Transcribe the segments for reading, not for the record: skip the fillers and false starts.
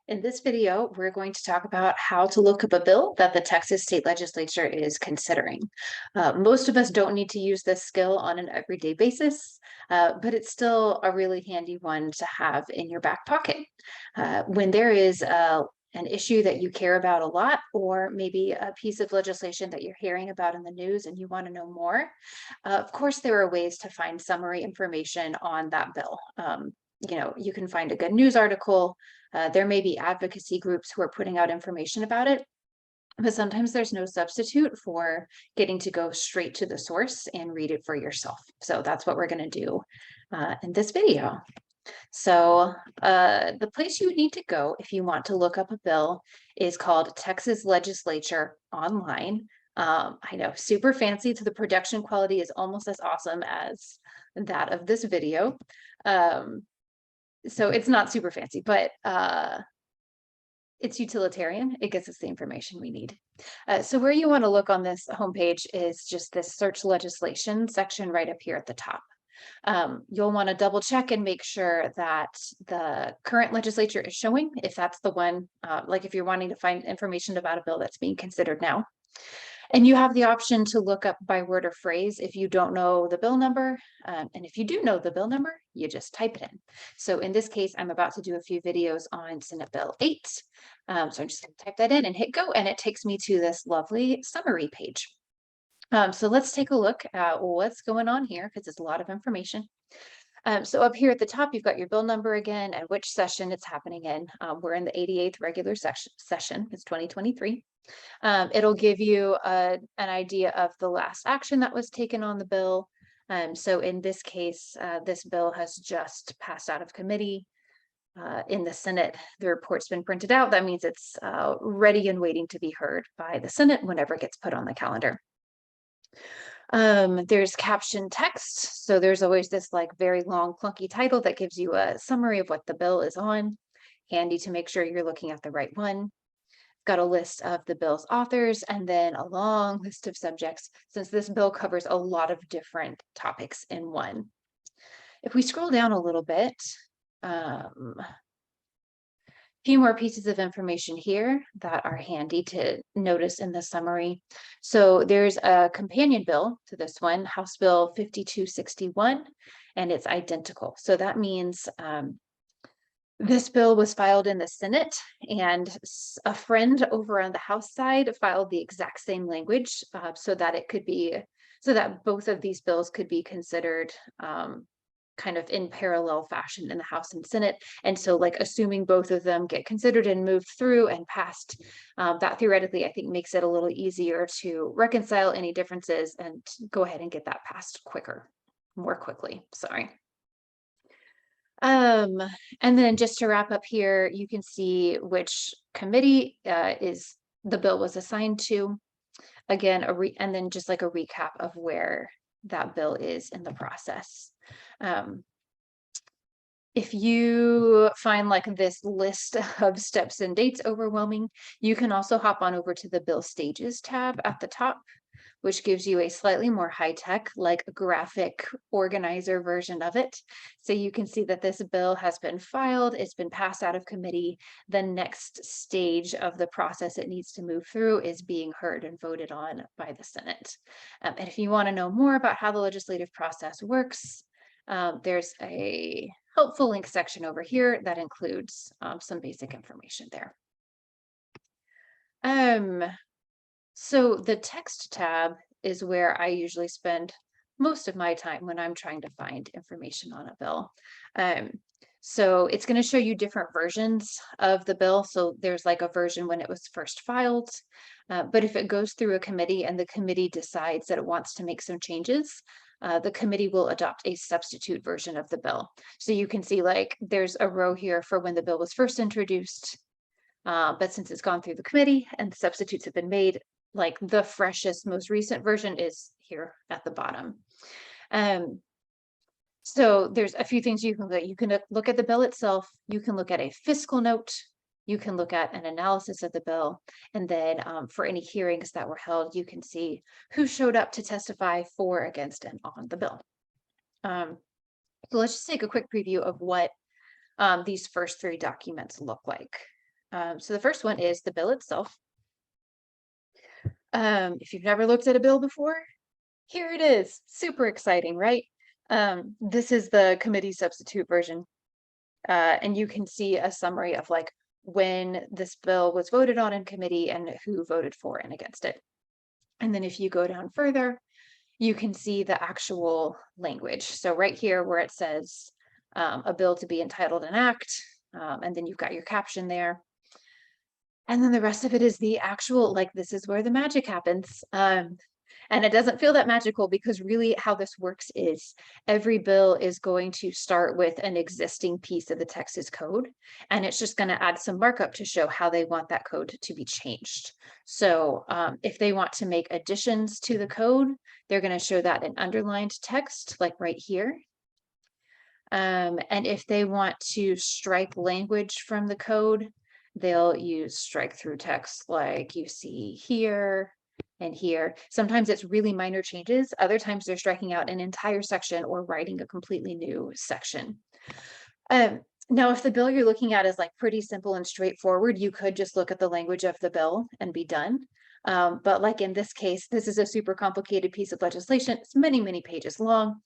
In this video, we're going to talk about how to look up a bill that the Texas State Legislature is considering. Most of us don't need to use this skill on an everyday basis, but it's still a really handy one to have in your back pocket. When there is an issue that you care about a lot, or maybe a piece of legislation that you're hearing about in the news and you want to know more, of course, there are ways to find summary information on that bill. You can find a good news article. There may be advocacy groups who are putting out information about it, but sometimes there's no substitute for getting to go straight to the source and read it for yourself. So that's what we're going to do in this video. So the place you would need to go if you want to look up a bill is called Texas Legislature Online. I know, super fancy, so the production quality is almost as awesome as that of this video. So it's not super fancy, but it's utilitarian. It gets us the information we need. So where you want to look on this homepage is just this search legislation section right up here at the top. You'll want to double check and make sure that the current legislature is showing, if that's the one, like if you're wanting to find information about a bill that's being considered now. And you have the option to look up by word or phrase if you don't know the bill number. And if you do know the bill number, you just type it in. So in this case, I'm about to do a few videos on Senate Bill 8. So I'm just going to type that in and hit go, and it takes me to this lovely summary page. So let's take a look at what's going on here, because it's a lot of information. So up here at the top, you've got your bill number again and which session it's happening in. We're in the 88th regular session. It's 2023. It'll give you an idea of the last action that was taken on the bill. So in this case, this bill has just passed out of committee in the Senate. The report's been printed out. That means it's ready and waiting to be heard by the Senate whenever it gets put on the calendar. There's caption text. So there's always this like very long clunky title that gives you a summary of what the bill is on. Handy to make sure you're looking at the right one. Got a list of the bill's authors and then a long list of subjects, since this bill covers a lot of different topics in one. If we scroll down a little bit, few more pieces of information here that are handy to notice in the summary. So there's a companion bill to this one, House Bill 5261, and it's identical. So that means this bill was filed in the Senate, and a friend over on the House side filed the exact same language so that both of these bills could be considered kind of in parallel fashion in the House and Senate. And so like assuming both of them get considered and moved through and passed, that theoretically I think makes it a little easier to reconcile any differences and go ahead and get that passed more quickly, sorry. And then just to wrap up here, you can see which committee the bill was assigned to. Again, and then just like a recap of where that bill is in the process. If you find like this list of steps and dates overwhelming, you can also hop on over to the Bill Stages tab at the top, which gives you a slightly more high-tech, like graphic organizer version of it. So you can see that this bill has been filed, it's been passed out of committee. The next stage of the process it needs to move through is being heard and voted on by the Senate. And if you want to know more about how the legislative process works, there's a helpful link section over here that includes some basic information there. So the text tab is where I usually spend most of my time when I'm trying to find information on a bill. So it's going to show you different versions of the bill. So there's like a version when it was first filed, but if it goes through a committee and the committee decides that it wants to make some changes, the committee will adopt a substitute version of the bill. So you can see like there's a row here for when the bill was first introduced, but since it's gone through the committee and the substitutes have been made, like the freshest, most recent version is here at the bottom. So there's a few things you can look at. You can look at the bill itself. You can look at a fiscal note. You can look at an analysis of the bill. And then for any hearings that were held, you can see who showed up to testify for, against, and on the bill. So let's just take a quick preview of what these first three documents look like. So the first one is the bill itself. If you've never looked at a bill before, here it is. Super exciting, right? This is the committee substitute version. And you can see a summary of like when this bill was voted on in committee and who voted for and against it. And then if you go down further, you can see the actual language. So right here where it says a bill to be entitled an act, and then you've got your caption there. And then the rest of it is the actual, like, this is where the magic happens. And it doesn't feel that magical because really how this works is every bill is going to start with an existing piece of the Texas code, and it's just going to add some markup to show how they want that code to be changed. So if they want to make additions to the code, they're going to show that in underlined text, like right here. And if they want to strike language from the code, they'll use strike through text like you see here and here. Sometimes it's really minor changes. Other times they're striking out an entire section or writing a completely new section. Now, if the bill you're looking at is like pretty simple and straightforward, you could just look at the language of the bill and be done. But like in this case, this is a super complicated piece of legislation. It's many, many pages long.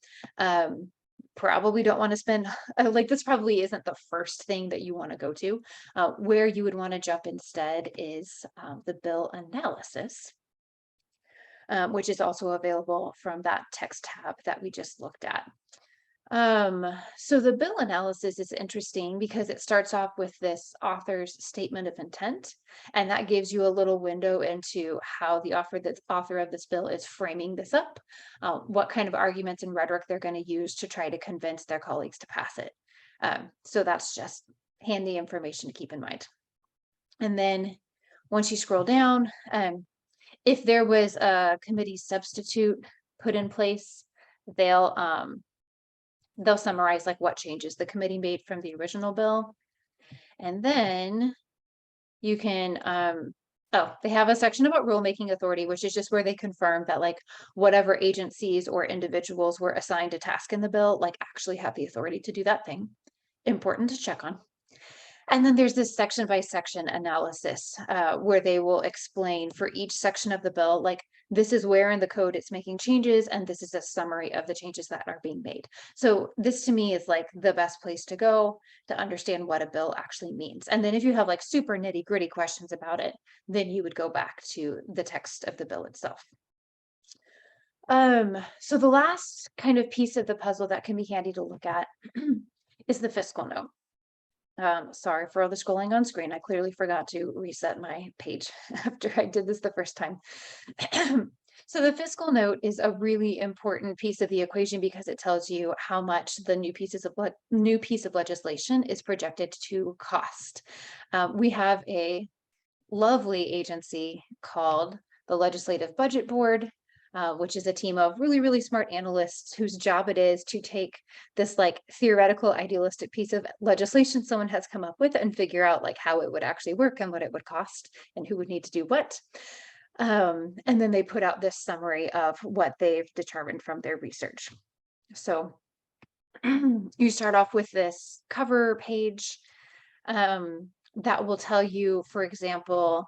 Probably don't want to spend like this probably isn't the first thing that you want to go to. Where you would want to jump instead is the bill analysis, which is also available from that text tab that we just looked at. So the bill analysis is interesting because it starts off with this author's statement of intent, and that gives you a little window into how the author of this bill is framing this up, what kind of arguments and rhetoric they're going to use to try to convince their colleagues to pass it. So that's just handy information to keep in mind. And then once you scroll down, if there was a committee substitute put in place, they'll summarize like what changes the committee made from the original bill. And then you can, they have a section about rulemaking authority, which is just where they confirm that like whatever agencies or individuals were assigned a task in the bill, like actually have the authority to do that thing. Important to check on. And then there's this section by section analysis where they will explain for each section of the bill, like this is where in the code it's making changes, and this is a summary of the changes that are being made. So this to me is like the best place to go to understand what a bill actually means. And then if you have like super nitty gritty questions about it, then you would go back to the text of the bill itself. So the last kind of piece of the puzzle that can be handy to look at is the fiscal note. Sorry for all the scrolling on screen. I clearly forgot to reset my page after I did this the first time. So the fiscal note is a really important piece of the equation because it tells you how much the new piece of legislation is projected to cost. We have a lovely agency called the Legislative Budget Board, which is a team of really, really smart analysts whose job it is to take this like theoretical, idealistic piece of legislation someone has come up with and figure out like how it would actually work and what it would cost and who would need to do what. And then they put out this summary of what they've determined from their research. So you start off with this cover page that will tell you, for example,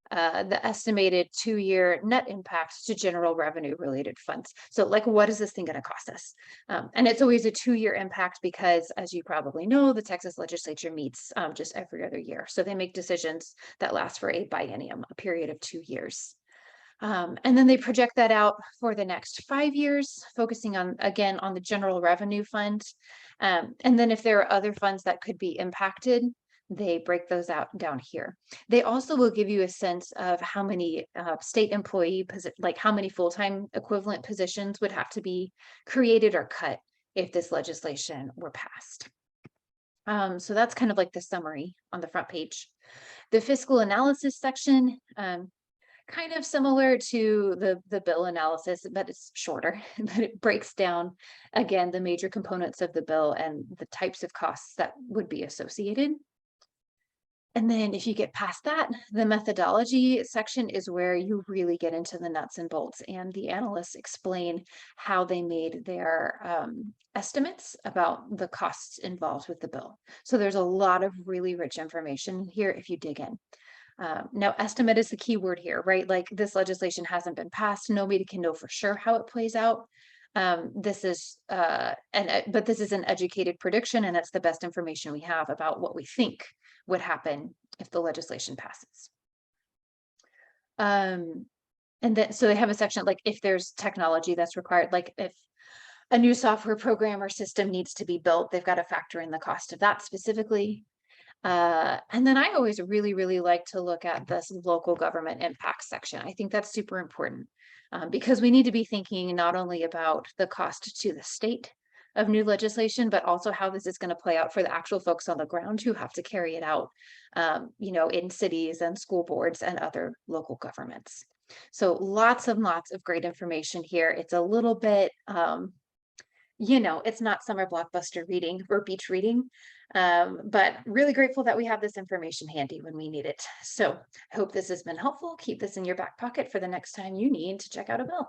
the estimated 2-year net impact to general revenue related funds. So like, what is this thing going to cost us? And it's always a 2-year impact because, as you probably know, the Texas legislature meets just every other year. So they make decisions that last for a biennium, a period of 2 years. And then they project that out for the next 5 years, focusing on, again, on the general revenue fund. And then if there are other funds that could be impacted, they break those out down here. They also will give you a sense of how many state employee, like how many full-time equivalent positions would have to be created or cut if this legislation were passed. So that's kind of like the summary on the front page. The fiscal analysis section, kind of similar to the bill analysis, but it's shorter. But it breaks down, again, the major components of the bill and the types of costs that would be associated. And then if you get past that, the methodology section is where you really get into the nuts and bolts, and the analysts explain how they made their estimates about the costs involved with the bill. So there's a lot of really rich information here if you dig in. Now, estimate is the key word here, right? Like, this legislation hasn't been passed. Nobody can know for sure how it plays out. This is but this is an educated prediction, and it's the best information we have about what we think would happen if the legislation passes. And then, so they have a section like if there's technology that's required, like if a new software program or system needs to be built, they've got to factor in the cost of that specifically. And then I always really, really like to look at this local government impact section. I think that's super important, because we need to be thinking not only about the cost to the state of new legislation, but also how this is going to play out for the actual folks on the ground who have to carry it out, in cities and school boards and other local governments. So lots and lots of great information here. It's a little bit, it's not summer blockbuster reading or beach reading, but really grateful that we have this information handy when we need it. So I hope this has been helpful. Keep this in your back pocket for the next time you need to check out a bill.